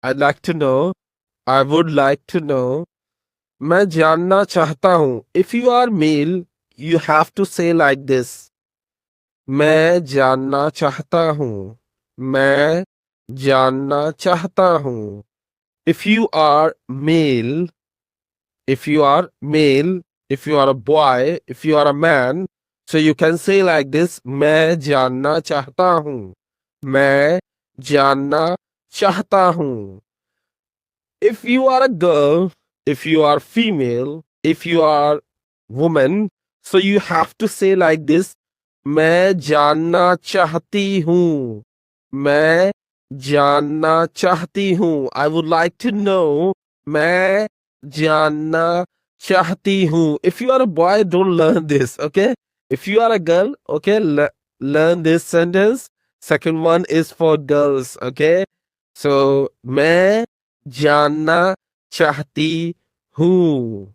I'd like to know. I would like to know. मैं जानना चाहता हूँ. If you are male, you have to say like this. मैं जानना चाहता हूँ. मैं जानना चाहता हूँ. If you are male, if you are male, if you are a boy, if you are a man, so you can say like this. मैं जानना चाहता हूँ. मैं जानना चाहता हूँ. If you are a girl, if you are female, if you are woman, so you have to say like this. मैं जानना चाहती हूँ. मैं जानना चाहती हूँ. I would like to know. मैं जानना चाहती हूँ. If you are a boy, don't learn this, okay? If you are a girl, okay, learn this sentence. Second one is for girls, okay? So, मैं जानना चाहती हूँ.